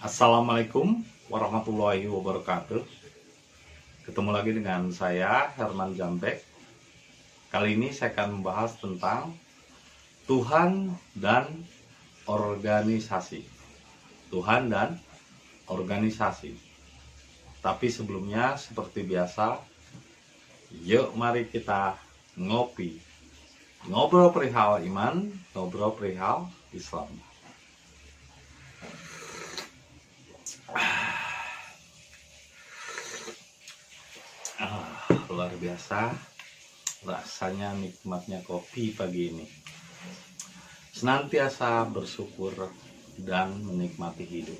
Assalamualaikum warahmatullahi wabarakatuh. Ketemu lagi dengan saya Herman Jambek. Kali ini saya akan membahas tentang Tuhan dan organisasi. Tuhan dan organisasi. Tapi sebelumnya seperti biasa, yuk mari kita ngopi. Ngobrol perihal iman, ngobrol perihal Islam. Luar biasa rasanya nikmatnya kopi pagi ini. Senantiasa bersyukur dan menikmati hidup.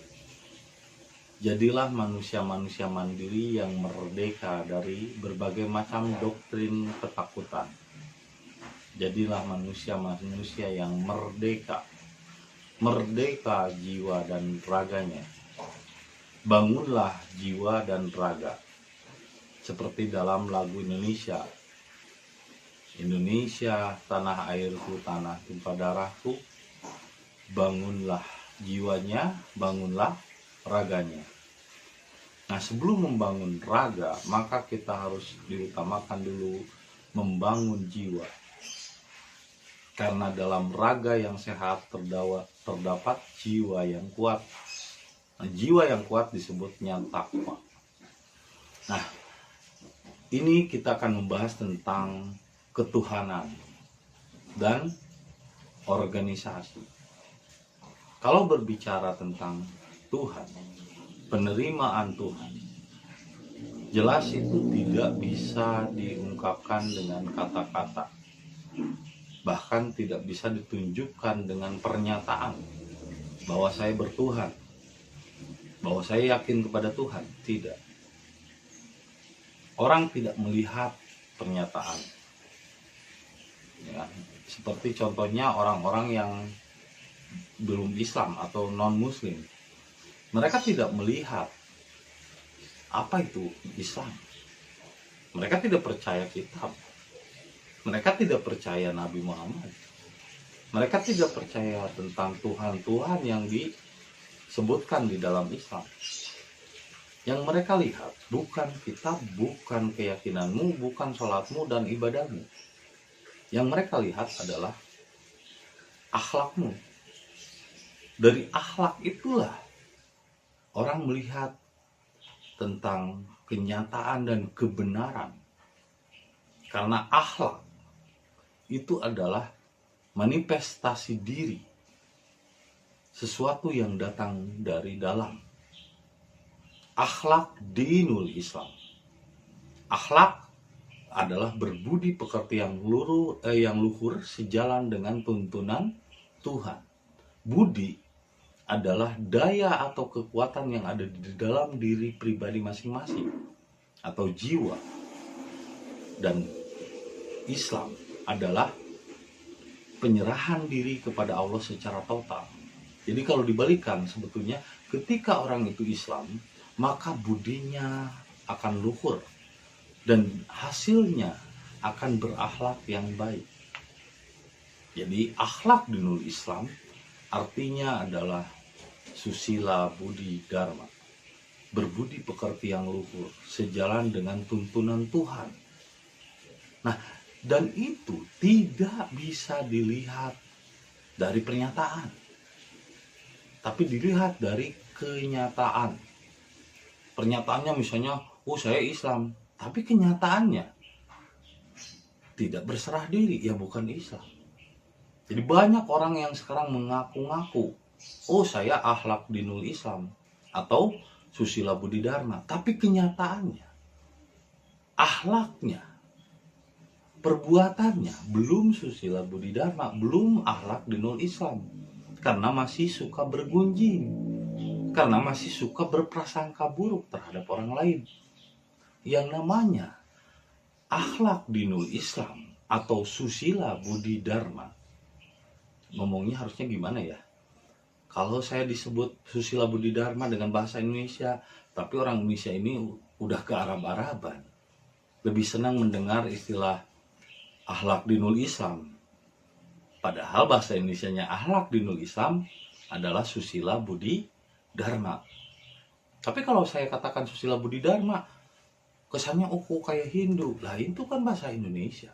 Jadilah manusia-manusia mandiri yang merdeka dari berbagai macam doktrin ketakutan. Jadilah manusia-manusia yang merdeka jiwa dan raganya. Bangunlah jiwa dan raga. Seperti dalam lagu Indonesia, tanah airku, tanah tumpah darahku, bangunlah jiwanya, bangunlah raganya. Nah, sebelum membangun raga, maka kita harus diutamakan dulu membangun jiwa. Karena dalam raga yang sehat terdapat jiwa yang kuat. Nah, jiwa yang kuat disebutnya takwa. Nah, ini kita akan membahas tentang ketuhanan dan organisasi. Kalau berbicara tentang Tuhan, penerimaan Tuhan, jelas itu tidak bisa diungkapkan dengan kata-kata. Bahkan tidak bisa ditunjukkan dengan pernyataan bahwa saya bertuhan, bahwa saya yakin kepada Tuhan. Tidak. Orang tidak melihat pernyataan. Ya, seperti contohnya orang-orang yang belum Islam atau non-Muslim. Mereka tidak melihat apa itu Islam. Mereka tidak percaya kitab. Mereka tidak percaya Nabi Muhammad. Mereka tidak percaya tentang Tuhan-Tuhan yang disebutkan di dalam Islam. Yang mereka lihat bukan kitab, bukan keyakinanmu, bukan sholatmu dan ibadahmu. Yang mereka lihat adalah akhlakmu. Dari akhlak itulah orang melihat tentang kenyataan dan kebenaran. Karena akhlak itu adalah manifestasi diri, sesuatu yang datang dari dalam. Akhlak dinul Islam. Akhlak adalah berbudi pekerti yang luhur sejalan dengan tuntunan Tuhan. Budi adalah daya atau kekuatan yang ada di dalam diri pribadi masing-masing atau jiwa. Dan Islam adalah penyerahan diri kepada Allah secara total. Jadi kalau dibalikan, sebetulnya ketika orang itu Islam, maka budinya akan luhur dan hasilnya akan berakhlak yang baik. Jadi akhlak dinul Islam artinya adalah susila budi dharma, berbudi pekerti yang luhur sejalan dengan tuntunan Tuhan. Nah, dan itu tidak bisa dilihat dari pernyataan, tapi dilihat dari kenyataan. Pernyataannya misalnya, oh saya Islam, tapi kenyataannya tidak berserah diri, ya bukan Islam. Jadi banyak orang yang sekarang mengaku-ngaku, oh saya akhlak dinul Islam atau susila budi dharma, tapi kenyataannya, akhlaknya, perbuatannya belum susila budi dharma, belum akhlak dinul Islam, karena masih suka bergunjing. Karena masih suka berprasangka buruk terhadap orang lain. Yang namanya akhlak dinul Islam atau susila budi dharma. Ngomongnya harusnya gimana ya? Kalau saya disebut susila budi dharma dengan bahasa Indonesia, tapi orang Indonesia ini udah ke Arab-Araban. Lebih senang mendengar istilah akhlak dinul Islam. Padahal bahasa Indonesianya akhlak dinul Islam adalah susila budi dharma. Tapi kalau saya katakan susila budi dharma, kesannya kok kayak Hindu. Lah itu kan bahasa Indonesia.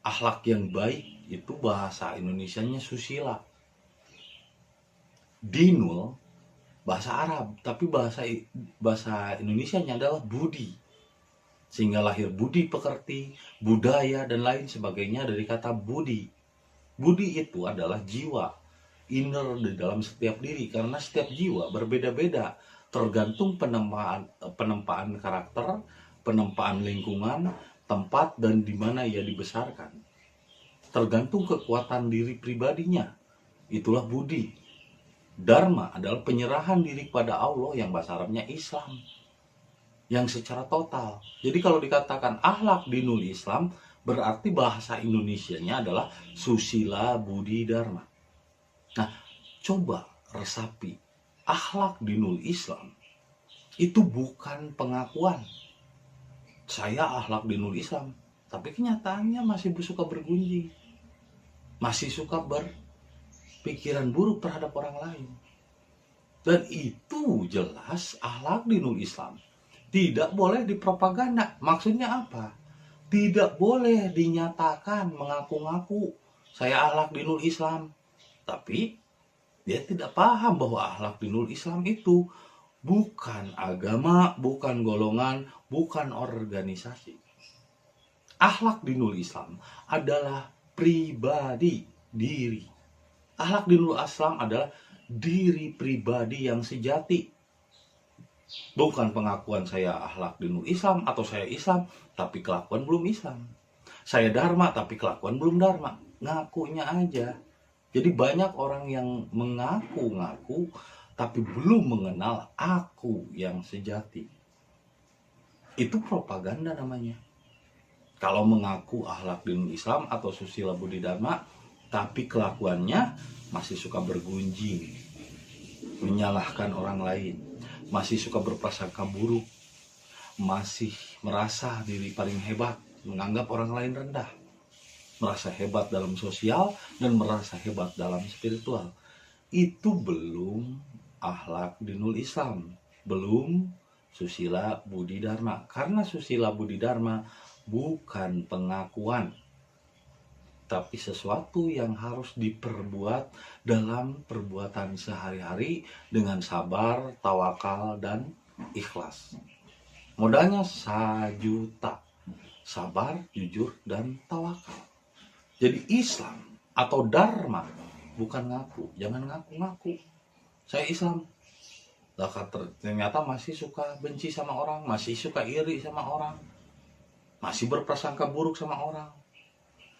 Akhlak yang baik itu bahasa Indonesianya susila. Dinul bahasa Arab, tapi bahasa Indonesianya adalah budi. Sehingga lahir budi pekerti, budaya dan lain sebagainya dari kata budi. Budi itu adalah jiwa, inner di dalam setiap diri, karena setiap jiwa berbeda-beda, tergantung penempaan karakter, penempaan lingkungan, tempat dan di mana ia dibesarkan. Tergantung kekuatan diri pribadinya. Itulah budi. Dharma adalah penyerahan diri kepada Allah yang bahasa Arabnya Islam, yang secara total. Jadi kalau dikatakan akhlak dinul Islam, berarti bahasa Indonesianya adalah susila budi dharma. Nah, coba resapi, akhlak dinul Islam itu bukan pengakuan saya akhlak dinul Islam, tapi kenyataannya masih suka bergunjing, masih suka berpikiran buruk terhadap orang lain. Dan itu jelas akhlak dinul Islam tidak boleh dipropaganda. Maksudnya apa? Tidak boleh dinyatakan mengaku-ngaku saya akhlak dinul Islam, tapi dia tidak paham bahwa akhlak dinul Islam itu bukan agama, bukan golongan, bukan organisasi. Akhlak dinul Islam adalah pribadi diri. Akhlak dinul Islam adalah diri pribadi yang sejati. Bukan pengakuan saya akhlak dinul Islam atau saya Islam tapi kelakuan belum Islam. Saya dharma tapi kelakuan belum dharma. Ngakunya aja. Jadi banyak orang yang mengaku-ngaku tapi belum mengenal aku yang sejati. Itu propaganda namanya. Kalau mengaku akhlak dinul Islam atau susila budi dharma tapi kelakuannya masih suka bergunjing, menyalahkan orang lain, masih suka berprasangka buruk, masih merasa diri paling hebat, menganggap orang lain rendah, merasa hebat dalam sosial dan merasa hebat dalam spiritual. Itu belum akhlak dinul Islam, belum susila budi dharma. Karena susila budi dharma bukan pengakuan, tapi sesuatu yang harus diperbuat dalam perbuatan sehari-hari dengan sabar, tawakal, dan ikhlas. Modalnya 1 juta, sabar, jujur, dan tawakal. Jadi Islam atau Dharma bukan ngaku, jangan ngaku-ngaku saya Islam. Ternyata masih suka benci sama orang, masih suka iri sama orang, masih berprasangka buruk sama orang.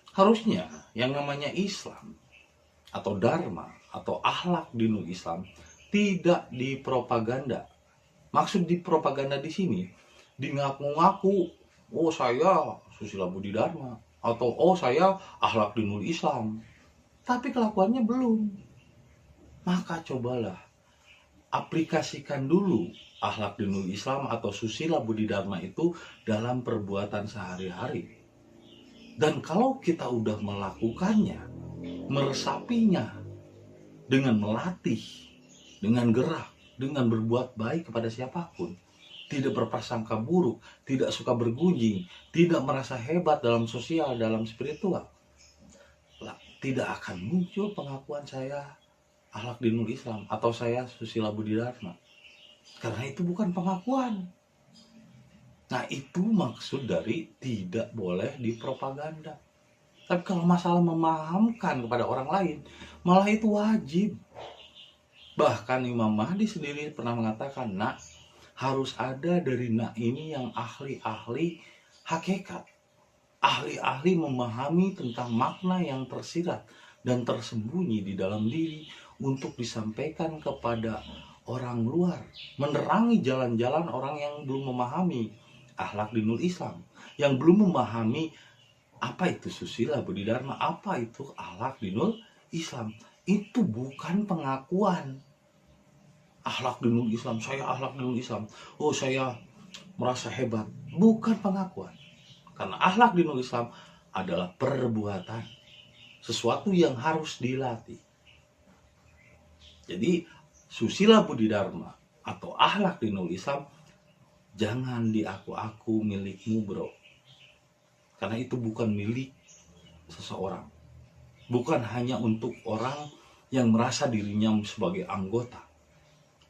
Harusnya yang namanya Islam atau Dharma atau akhlak dinul Islam tidak dipropaganda. Maksud dipropaganda di sini, di ngaku-ngaku, oh saya susila budi dharma atau oh saya akhlak dinul Islam, tapi kelakuannya belum. Maka cobalah aplikasikan dulu akhlak dinul Islam atau susila budi dharma itu dalam perbuatan sehari-hari. Dan kalau kita udah melakukannya, meresapinya dengan melatih, dengan gerak, dengan berbuat baik kepada siapapun, tidak berprasangka buruk, tidak suka bergunjing, tidak merasa hebat dalam sosial, dalam spiritual, tidak akan muncul pengakuan saya akhlak dinul Islam atau saya susila budi dharma. Karena itu bukan pengakuan. Nah, itu maksud dari tidak boleh dipropaganda. Tapi kalau masalah memahamkan kepada orang lain, malah itu wajib. Bahkan Imam Mahdi sendiri pernah mengatakan, nak, harus ada dari nak ini yang ahli-ahli hakikat. Ahli-ahli memahami tentang makna yang tersirat dan tersembunyi di dalam diri untuk disampaikan kepada orang luar. Menerangi jalan-jalan orang yang belum memahami akhlak dinul Islam, yang belum memahami apa itu susila budi dharma, apa itu akhlak dinul Islam. Itu bukan pengakuan akhlak dinul Islam, saya akhlak dinul Islam, oh saya merasa hebat. Bukan pengakuan. Karena akhlak dinul Islam adalah perbuatan, sesuatu yang harus dilatih. Jadi susila budi dharma atau akhlak dinul Islam jangan diaku-aku milikmu bro. Karena itu bukan milik seseorang. Bukan hanya untuk orang yang merasa dirinya sebagai anggota.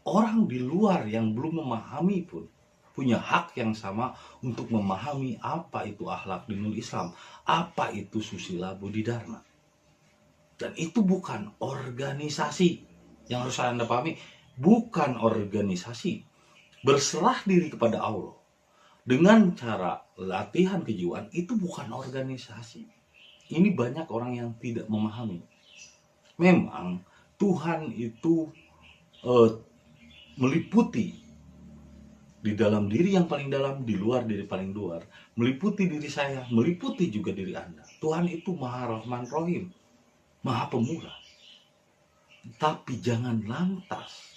Orang di luar yang belum memahami pun punya hak yang sama untuk memahami apa itu akhlak dinul Islam, apa itu susila budi dharma. Dan itu bukan organisasi. Yang harus Anda pahami, bukan organisasi. Berserah diri kepada Allah dengan cara latihan kejiwaan itu bukan organisasi. Ini banyak orang yang tidak memahami. Memang Tuhan itu meliputi di dalam diri yang paling dalam, di luar diri paling luar, meliputi diri saya, meliputi juga diri Anda. Tuhan itu Maha Rahman Rahim, Maha Pemurah. Tapi jangan lantas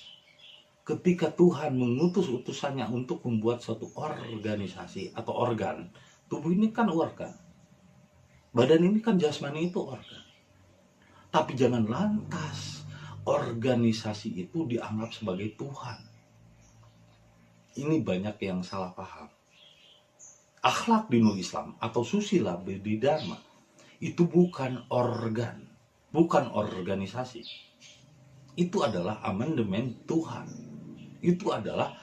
ketika Tuhan mengutus utusannya untuk membuat suatu organisasi atau organ. Tubuh ini kan organ, badan ini kan jasmani itu organ. Tapi jangan lantas organisasi itu dianggap sebagai Tuhan. Ini banyak yang salah paham. Akhlak dinul Islam atau susila budi dharma itu bukan organ, bukan organisasi. Itu adalah amandemen Tuhan. Itu adalah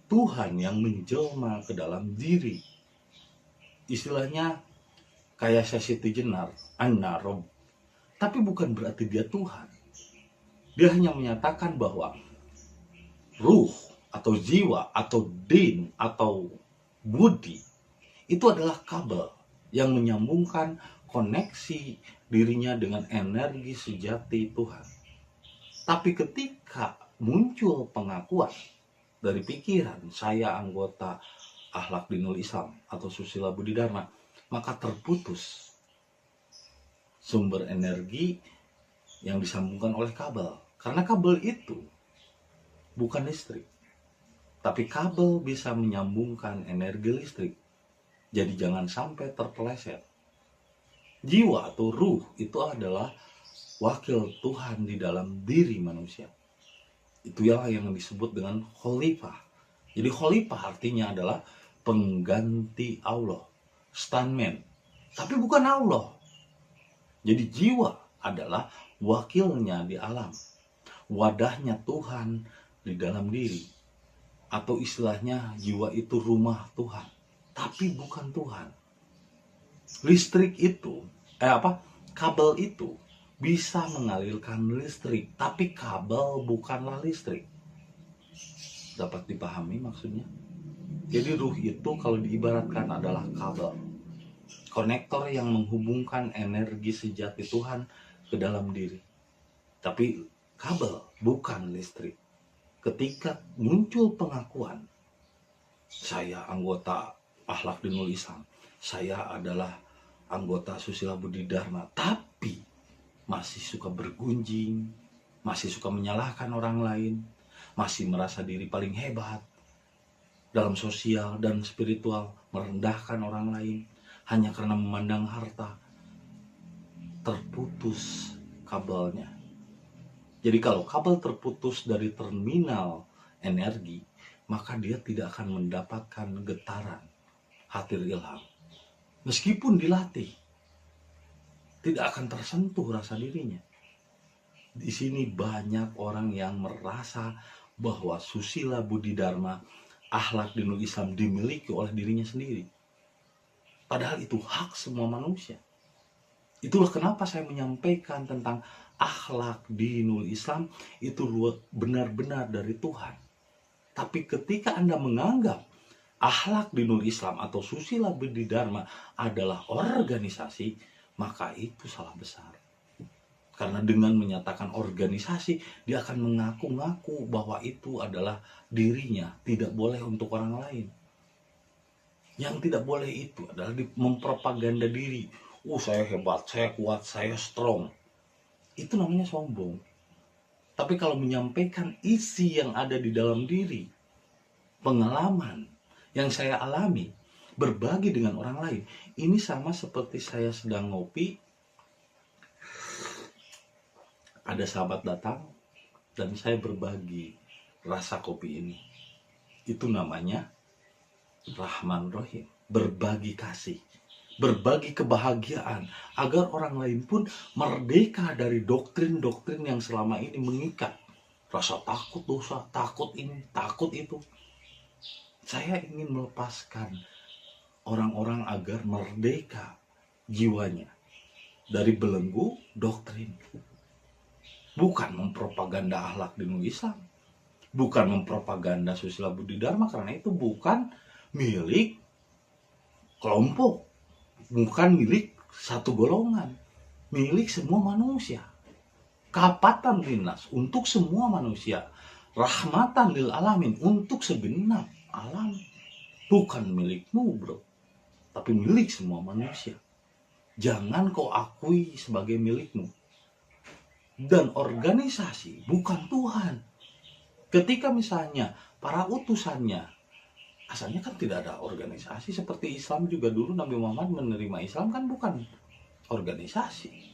Tuhan yang menjelma ke dalam diri. Istilahnya kayak Siti Jenar, Anna Rob. Tapi bukan berarti dia Tuhan. Dia hanya menyatakan bahwa ruh atau jiwa atau din atau budi itu adalah kabel yang menyambungkan koneksi dirinya dengan energi sejati Tuhan. Tapi ketika muncul pengakuan dari pikiran saya anggota akhlak dinul Islam atau susila budi dharma, maka terputus sumber energi yang disambungkan oleh kabel. Karena kabel itu bukan listrik, tapi kabel bisa menyambungkan energi listrik. Jadi jangan sampai terpeleset. Jiwa atau ruh itu adalah wakil Tuhan di dalam diri manusia. Itu yang disebut dengan khalifah. Jadi khalifah artinya adalah pengganti Allah, stuntman. Tapi bukan Allah. Jadi jiwa adalah wakilnya di alam, wadahnya Tuhan di dalam diri. Atau istilahnya jiwa itu rumah Tuhan, tapi bukan Tuhan. Listrik itu, kabel itu bisa mengalirkan listrik, tapi kabel bukanlah listrik. Dapat dipahami maksudnya? Jadi ruh itu kalau diibaratkan adalah kabel, konektor yang menghubungkan energi sejati Tuhan ke dalam diri. Tapi kabel bukan listrik. Ketika muncul pengakuan, saya anggota akhlak dinul Islam, saya adalah anggota susila budi dharma, tapi masih suka bergunjing, masih suka menyalahkan orang lain, masih merasa diri paling hebat dalam sosial dan spiritual, merendahkan orang lain hanya karena memandang harta, terputus kabelnya. Jadi kalau kabel terputus dari terminal energi, maka dia tidak akan mendapatkan getaran hati ilham. Meskipun dilatih, tidak akan tersentuh rasa dirinya. Di sini banyak orang yang merasa bahwa susila budi dharma, akhlak dinul Islam dimiliki oleh dirinya sendiri. Padahal itu hak semua manusia. Itulah kenapa saya menyampaikan tentang akhlak dinul Islam itu benar-benar dari Tuhan. Tapi ketika Anda menganggap akhlak dinul Islam atau susila budi dharma adalah organisasi, maka itu salah besar. Karena dengan menyatakan organisasi, dia akan mengaku-ngaku bahwa itu adalah dirinya, tidak boleh untuk orang lain. Yang tidak boleh itu adalah mempropaganda diri. Saya hebat, saya kuat, saya strong. Itu namanya sombong. Tapi kalau menyampaikan isi yang ada di dalam diri, pengalaman yang saya alami, berbagi dengan orang lain, ini sama seperti saya sedang ngopi, ada sahabat datang, dan saya berbagi rasa kopi ini. Itu namanya Rahman Rahim, berbagi kasih, berbagi kebahagiaan, agar orang lain pun merdeka dari doktrin-doktrin yang selama ini mengikat. Rasa takut dosa, takut ini, takut itu. Saya ingin melepaskan orang-orang agar merdeka jiwanya dari belenggu doktrin. Bukan mempropaganda akhlak dinul Islam, bukan mempropaganda susila budi dharma, karena itu bukan milik kelompok, bukan milik satu golongan, milik semua manusia. Kapatan linnas, untuk semua manusia. Rahmatan lil alamin, untuk segenap alam. Bukan milikmu bro, tapi milik semua manusia. Jangan kau akui sebagai milikmu. Dan organisasi bukan Tuhan. Ketika misalnya para utusannya, asalnya kan tidak ada organisasi. Seperti Islam juga dulu Nabi Muhammad menerima Islam kan bukan organisasi.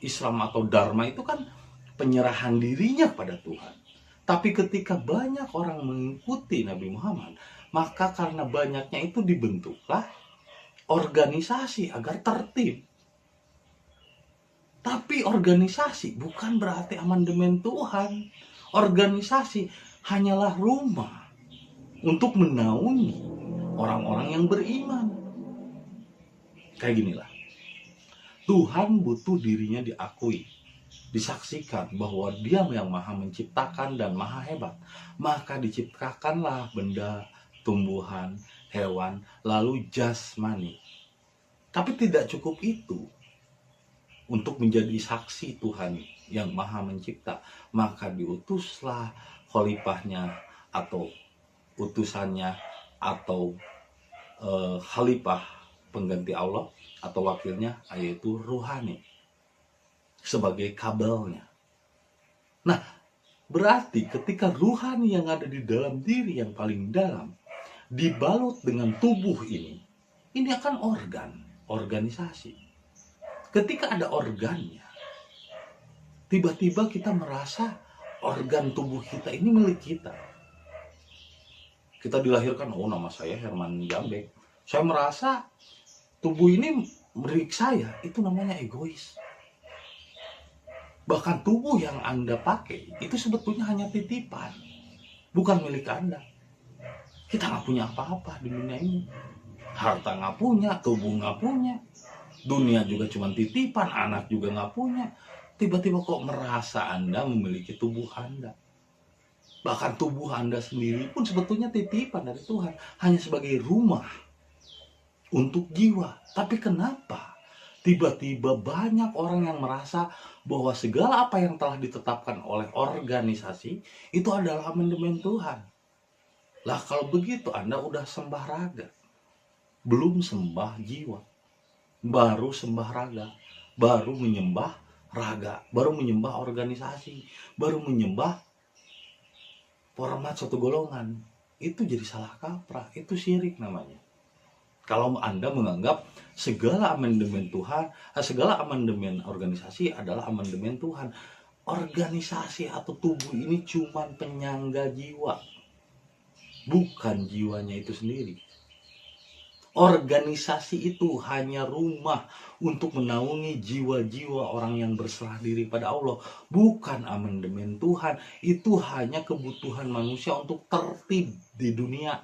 Islam atau Dharma itu kan penyerahan dirinya pada Tuhan. Tapi ketika banyak orang mengikuti Nabi Muhammad, maka karena banyaknya itu dibentuklah organisasi agar tertib. Tapi organisasi bukan berarti amandemen Tuhan. Organisasi hanyalah rumah untuk menaungi orang-orang yang beriman. Kayak ginilah. Tuhan butuh dirinya diakui, disaksikan bahwa Dia yang maha menciptakan dan maha hebat. Maka diciptakanlah benda, tumbuhan, hewan, lalu jasmani. Tapi tidak cukup itu untuk menjadi saksi Tuhan yang maha mencipta. Maka diutuslah khalifahnya atau utusannya atau khalifah pengganti Allah atau wakilnya, yaitu ruhani sebagai kabelnya. Nah, berarti ketika ruhani yang ada di dalam diri yang paling dalam dibalut dengan tubuh ini akan organisasi. Ketika ada organnya, tiba-tiba kita merasa organ tubuh kita ini milik kita. Kita dilahirkan, oh nama saya Herman Jambek. Saya merasa tubuh ini milik saya, itu namanya egois. Bahkan tubuh yang Anda pakai itu sebetulnya hanya titipan, bukan milik Anda. Kita nggak punya apa-apa di dunia ini. Harta nggak punya, tubuh nggak punya, dunia juga cuma titipan, anak juga nggak punya. Tiba-tiba kok merasa Anda memiliki tubuh Anda. Bahkan tubuh Anda sendiri pun sebetulnya titipan dari Tuhan, hanya sebagai rumah untuk jiwa. Tapi kenapa tiba-tiba banyak orang yang merasa bahwa segala apa yang telah ditetapkan oleh organisasi itu adalah amandemen Tuhan? Lah kalau begitu Anda udah sembah raga, belum sembah jiwa. Baru sembah raga, baru menyembah raga, baru menyembah organisasi, baru menyembah format satu golongan. Itu jadi salah kaprah, itu syirik namanya. Kalau Anda menganggap segala amandemen Tuhan, segala amandemen organisasi adalah amandemen Tuhan. Organisasi atau tubuh ini cuma penyangga jiwa, bukan jiwanya itu sendiri. Organisasi itu hanya rumah untuk menaungi jiwa-jiwa orang yang berserah diri pada Allah, bukan amandemen Tuhan. Itu hanya kebutuhan manusia untuk tertib di dunia.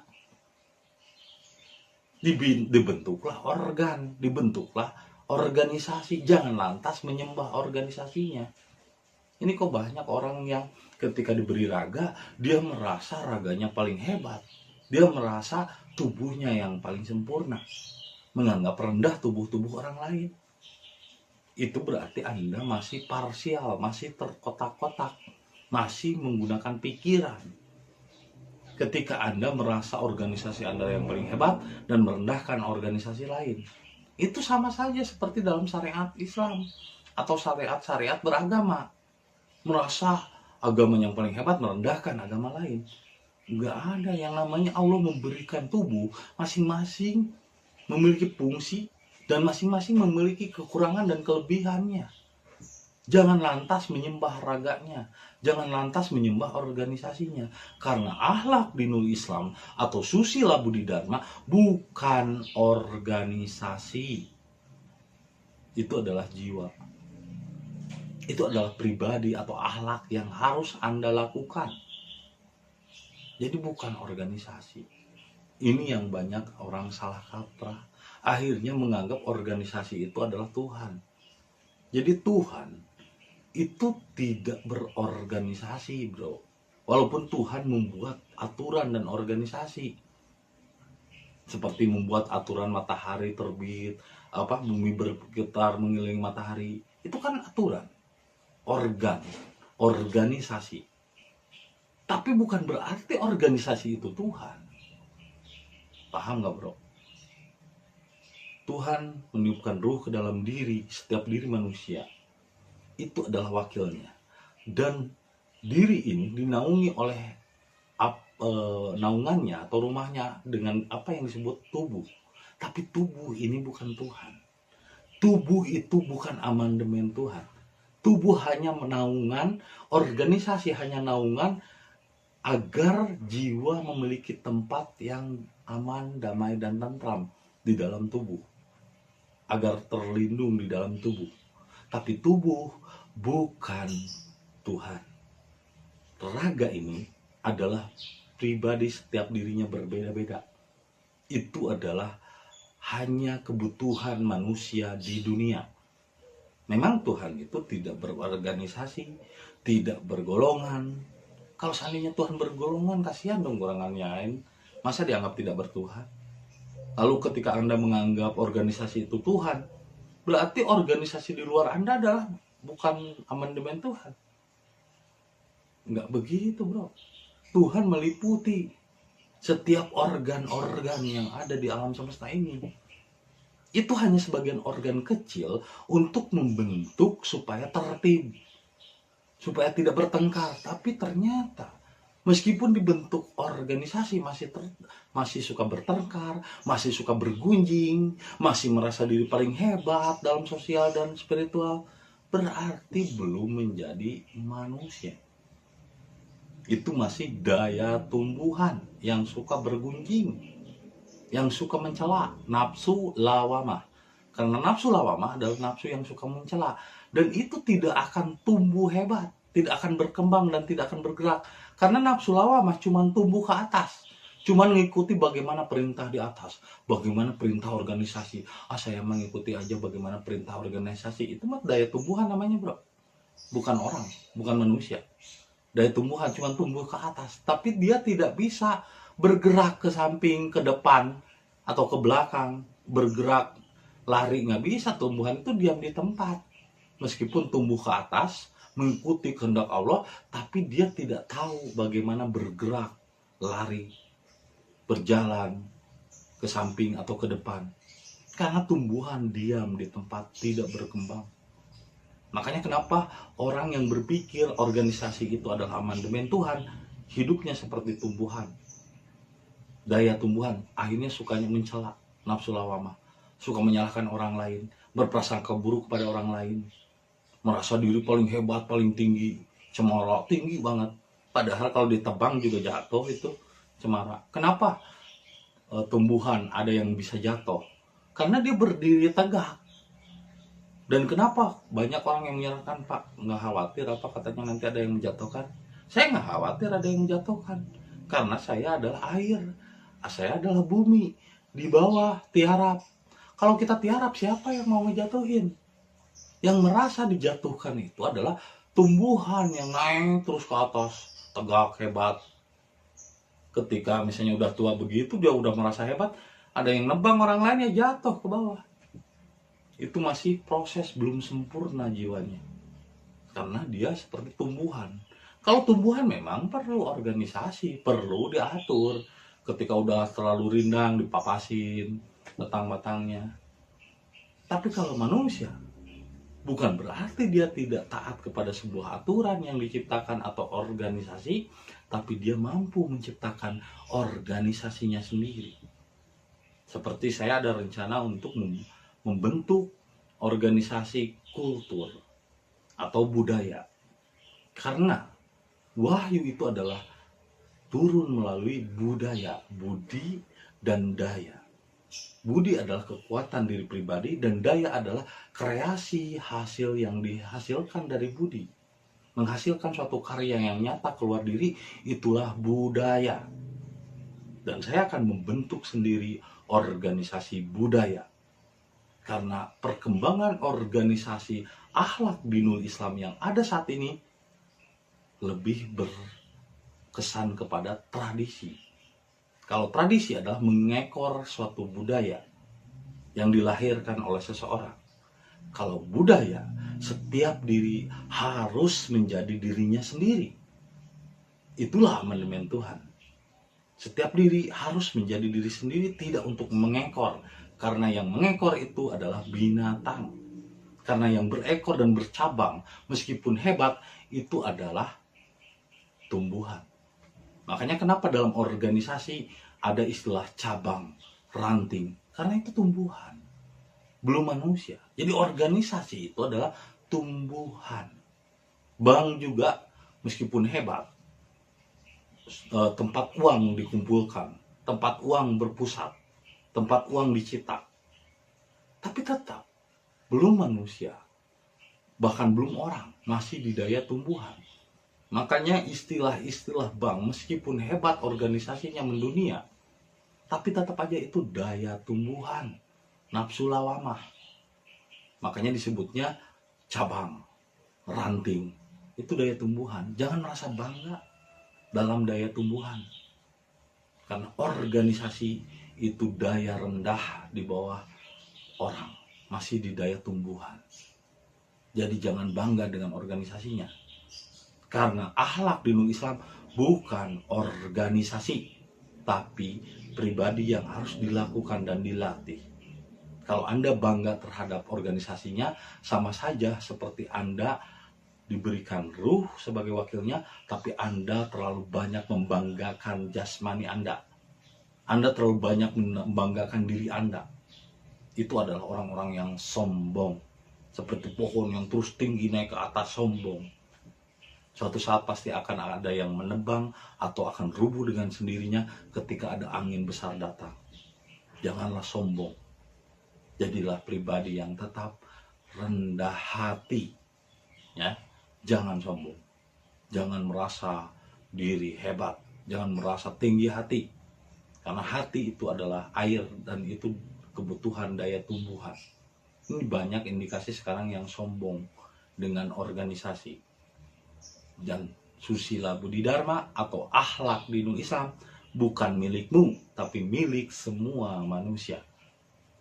Dibentuklah organ, dibentuklah organisasi. Jangan lantas menyembah organisasinya. Ini kok banyak orang yang ketika diberi raga, dia merasa raganya paling hebat. Dia merasa tubuhnya yang paling sempurna, menganggap rendah tubuh-tubuh orang lain. Itu berarti Anda masih parsial, masih terkotak-kotak, masih menggunakan pikiran. Ketika Anda merasa organisasi Anda yang paling hebat dan merendahkan organisasi lain, itu sama saja seperti dalam syariat Islam atau syariat-syariat beragama. Merasa agama yang paling hebat merendahkan agama lain. Nggak ada yang namanya Allah memberikan tubuh masing-masing memiliki fungsi dan masing-masing memiliki kekurangan dan kelebihannya. Jangan lantas menyembah raganya, jangan lantas menyembah organisasinya. Karena akhlak di Nurul Islam atau Susila Budi Dharma bukan organisasi. Itu adalah jiwa. Itu adalah pribadi atau akhlak yang harus Anda lakukan. Jadi bukan organisasi. Ini yang banyak orang salah kaprah. Akhirnya menganggap organisasi itu adalah Tuhan. Jadi Tuhan itu tidak berorganisasi, bro. Walaupun Tuhan membuat aturan dan organisasi, seperti membuat aturan matahari terbit, bumi bergetar mengelilingi matahari, itu kan aturan, organisasi. Tapi bukan berarti organisasi itu Tuhan. Paham nggak, bro? Tuhan meniupkan ruh ke dalam setiap diri manusia. Itu adalah wakilnya. Dan diri ini dinaungi oleh naungannya atau rumahnya dengan apa yang disebut tubuh. Tapi tubuh ini bukan Tuhan. Tubuh itu bukan amandemen Tuhan. Tubuh hanya naungan, organisasi hanya naungan agar jiwa memiliki tempat yang aman, damai, dan tentram di dalam tubuh. Agar terlindung di dalam tubuh. Tapi tubuh bukan Tuhan. Raga ini adalah pribadi, setiap dirinya berbeda-beda. Itu adalah hanya kebutuhan manusia di dunia. Memang Tuhan itu tidak berorganisasi, tidak bergolongan. Kalau seandainya Tuhan bergolongan, kasihan dong golongan lain. Masa dianggap tidak bertuhan? Lalu ketika Anda menganggap organisasi itu Tuhan, berarti organisasi di luar Anda adalah bukan amandemen Tuhan. Enggak begitu, bro. Tuhan meliputi setiap organ-organ yang ada di alam semesta ini. Itu hanya sebagian organ kecil untuk membentuk supaya tertib, supaya tidak bertengkar. Tapi ternyata meskipun dibentuk organisasi masih suka bertengkar, masih suka bergunjing, masih merasa diri paling hebat dalam sosial dan spiritual, berarti belum menjadi manusia. Itu masih daya tumbuhan yang suka bergunjing, yang suka mencela, nafsu lawamah. Karena nafsu lawamah adalah nafsu yang suka mencela, dan itu tidak akan tumbuh hebat, tidak akan berkembang dan tidak akan bergerak. Karena nafsu lawamah cuma tumbuh ke atas, cuma mengikuti bagaimana perintah di atas, bagaimana perintah organisasi. Saya mengikuti aja bagaimana perintah organisasi. Itu mah daya tumbuhan namanya, bro. Bukan orang, bukan manusia. Daya tumbuhan cuma tumbuh ke atas, tapi dia tidak bisa bergerak ke samping, ke depan, atau ke belakang, bergerak, lari, nggak bisa. Tumbuhan itu diam di tempat. Meskipun tumbuh ke atas, mengikuti kehendak Allah, tapi dia tidak tahu bagaimana bergerak, lari, berjalan, ke samping atau ke depan. Karena tumbuhan diam di tempat, tidak berkembang. Makanya kenapa orang yang berpikir organisasi itu adalah amandemen Tuhan, hidupnya seperti tumbuhan. Daya tumbuhan, akhirnya sukanya mencela, nafsu lawamah, suka menyalahkan orang lain, berprasangka buruk kepada orang lain, merasa diri paling hebat, paling tinggi, cemara, tinggi banget. Padahal kalau ditebang juga jatuh itu cemara. Kenapa tumbuhan ada yang bisa jatuh? Karena dia berdiri tegak. Dan kenapa banyak orang yang menyalahkan, Pak, nggak khawatir apa katanya nanti ada yang menjatuhkan? Saya nggak khawatir ada yang menjatuhkan, karena saya adalah air. Saya adalah bumi, di bawah tiarap. Kalau kita tiarap, siapa yang mau ngejatuhin? Yang merasa dijatuhkan itu adalah tumbuhan yang naik terus ke atas, tegak, hebat. Ketika misalnya udah tua begitu, dia udah merasa hebat, ada yang nebang orang lain, ya jatuh ke bawah. Itu masih proses, belum sempurna jiwanya. Karena dia seperti tumbuhan. Kalau tumbuhan memang perlu organisasi, perlu diatur. Ketika udah terlalu rindang, dipapasin batang-batangnya. Tapi kalau manusia, bukan berarti dia tidak taat kepada sebuah aturan yang diciptakan atau organisasi, tapi dia mampu menciptakan organisasinya sendiri. Seperti saya ada rencana untuk membentuk organisasi kultur atau budaya. Karena wahyu itu adalah turun melalui budaya, budi dan daya. Budi adalah kekuatan diri pribadi dan daya adalah kreasi hasil yang dihasilkan dari budi. Menghasilkan suatu karya yang nyata keluar diri, itulah budaya. Dan saya akan membentuk sendiri organisasi budaya. Karena perkembangan organisasi akhlak dinul Islam yang ada saat ini lebih berkesan kepada tradisi. Kalau tradisi adalah mengekor suatu budaya yang dilahirkan oleh seseorang. Kalau budaya, setiap diri harus menjadi dirinya sendiri. Itulah amandemen Tuhan. Setiap diri harus menjadi diri sendiri, tidak untuk mengekor. Karena yang mengekor itu adalah binatang. Karena yang berekor dan bercabang, meskipun hebat, itu adalah tumbuhan. Makanya kenapa dalam organisasi ada istilah cabang, ranting. Karena itu tumbuhan, belum manusia. Jadi organisasi itu adalah tumbuhan. Bank juga meskipun hebat, tempat uang dikumpulkan, tempat uang berpusat, tempat uang dicetak, tapi tetap belum manusia, bahkan belum orang, masih di daya tumbuhan. Makanya istilah-istilah bank meskipun hebat organisasinya mendunia, tapi tetap aja itu daya tumbuhan, nafsu lawamah. Makanya disebutnya cabang, ranting, itu daya tumbuhan. Jangan merasa bangga dalam daya tumbuhan. Karena organisasi itu daya rendah di bawah orang, masih di daya tumbuhan. Jadi jangan bangga dengan organisasinya. Karena akhlak dinul Islam bukan organisasi, tapi pribadi yang harus dilakukan dan dilatih. Kalau Anda bangga terhadap organisasinya, sama saja seperti Anda diberikan ruh sebagai wakilnya, tapi Anda terlalu banyak membanggakan jasmani Anda. Anda terlalu banyak membanggakan diri Anda. Itu adalah orang-orang yang sombong. Seperti pohon yang terus tinggi naik ke atas, sombong. Suatu saat pasti akan ada yang menebang atau akan rubuh dengan sendirinya ketika ada angin besar datang. Janganlah sombong. Jadilah pribadi yang tetap rendah hati. Ya, jangan sombong. Jangan merasa diri hebat. Jangan merasa tinggi hati. Karena hati itu adalah air dan itu kebutuhan daya tumbuhan. Ini banyak indikasi sekarang yang sombong dengan organisasi. Dan susila budi dharma atau akhlak dinul Islam bukan milikmu, tapi milik semua manusia.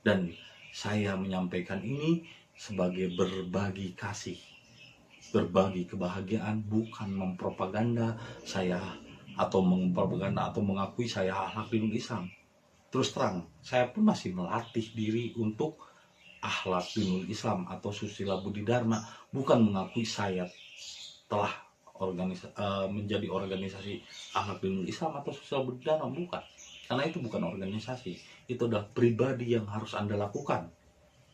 Dan saya menyampaikan ini sebagai berbagi kasih, berbagi kebahagiaan, bukan mempropaganda saya atau mempropaganda atau mengakui saya akhlak dinul Islam. Terus terang, saya pun masih melatih diri untuk akhlak dinul Islam atau susila budi dharma, bukan mengakui saya telah menjadi organisasi akhlak dinul Islam atau susila budi dharma, bukan. Karena itu bukan organisasi, itu adalah pribadi yang harus Anda lakukan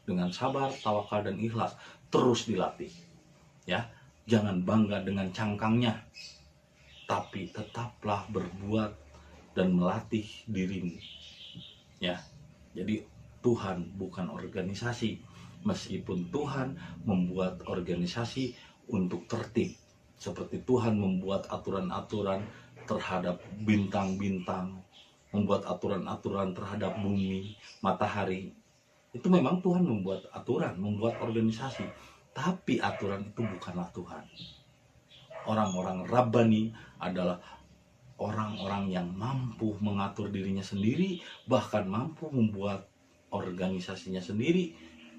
dengan sabar, tawakal dan ikhlas, terus dilatih. Ya, jangan bangga dengan cangkangnya, tapi tetaplah berbuat dan melatih dirimu. Ya, jadi Tuhan bukan organisasi, meskipun Tuhan membuat organisasi untuk tertib. Seperti Tuhan membuat aturan-aturan terhadap bintang-bintang, membuat aturan-aturan terhadap bumi, matahari. Itu memang Tuhan membuat aturan, membuat organisasi. Tapi aturan itu bukanlah Tuhan. Orang-orang Rabbani adalah orang-orang yang mampu mengatur dirinya sendiri, bahkan mampu membuat organisasinya sendiri.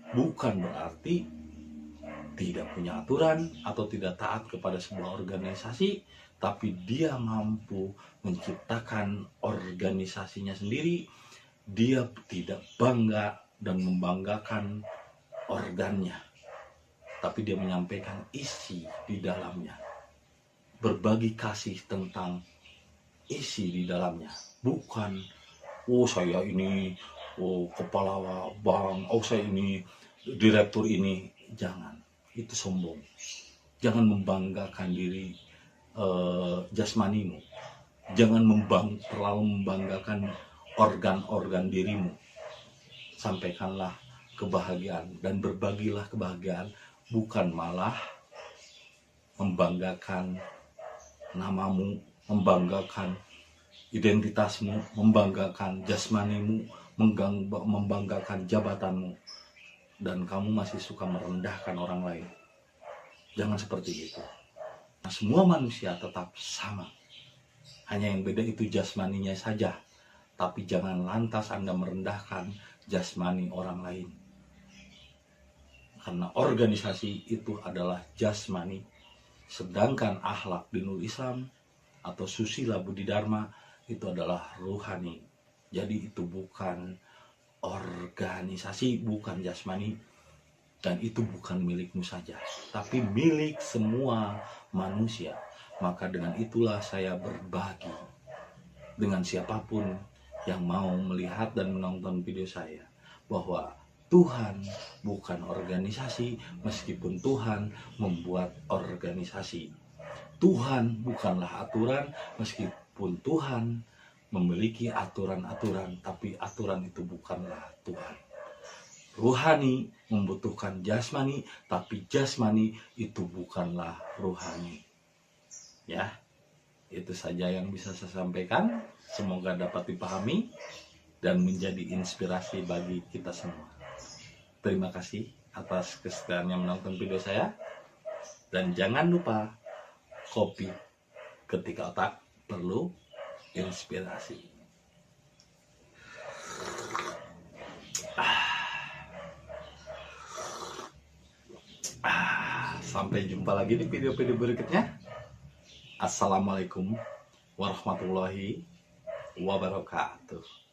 Bukan berarti tidak punya aturan atau tidak taat kepada sebuah organisasi, tapi dia mampu menciptakan organisasinya sendiri. Dia tidak bangga dan membanggakan organnya, tapi dia menyampaikan isi di dalamnya, berbagi kasih tentang isi di dalamnya. Bukan, oh saya ini kepala bank, oh saya ini direktur ini. Jangan, itu sombong. Jangan membanggakan diri jasmanimu. Jangan terlalu membanggakan organ-organ dirimu. Sampaikanlah kebahagiaan dan berbagilah kebahagiaan, bukan malah membanggakan namamu, membanggakan identitasmu, membanggakan jasmanimu, membanggakan jabatanmu, dan kamu masih suka merendahkan orang lain. Jangan seperti itu. Nah, semua manusia tetap sama, hanya yang beda itu jasmaninya saja. Tapi jangan lantas Anda merendahkan jasmani orang lain, karena organisasi itu adalah jasmani, sedangkan akhlak dinul Islam atau susila budi dharma itu adalah ruhani. Jadi itu bukan organisasi, bukan jasmani, dan itu bukan milikmu saja, tapi milik semua manusia. Maka dengan itulah saya berbagi dengan siapapun yang mau melihat dan menonton video saya, bahwa Tuhan bukan organisasi, meskipun Tuhan membuat organisasi. Tuhan bukanlah aturan, meskipun Tuhan memiliki aturan-aturan, tapi aturan itu bukanlah Tuhan. Ruhani membutuhkan jasmani, tapi jasmani itu bukanlah ruhani. Ya, itu saja yang bisa saya sampaikan. Semoga dapat dipahami dan menjadi inspirasi bagi kita semua. Terima kasih atas kesetiaannya menonton video saya. Dan jangan lupa, kopi ketika otak perlu inspirasi. Sampai jumpa lagi di video-video berikutnya. Assalamualaikum warahmatullahi wabarakatuh.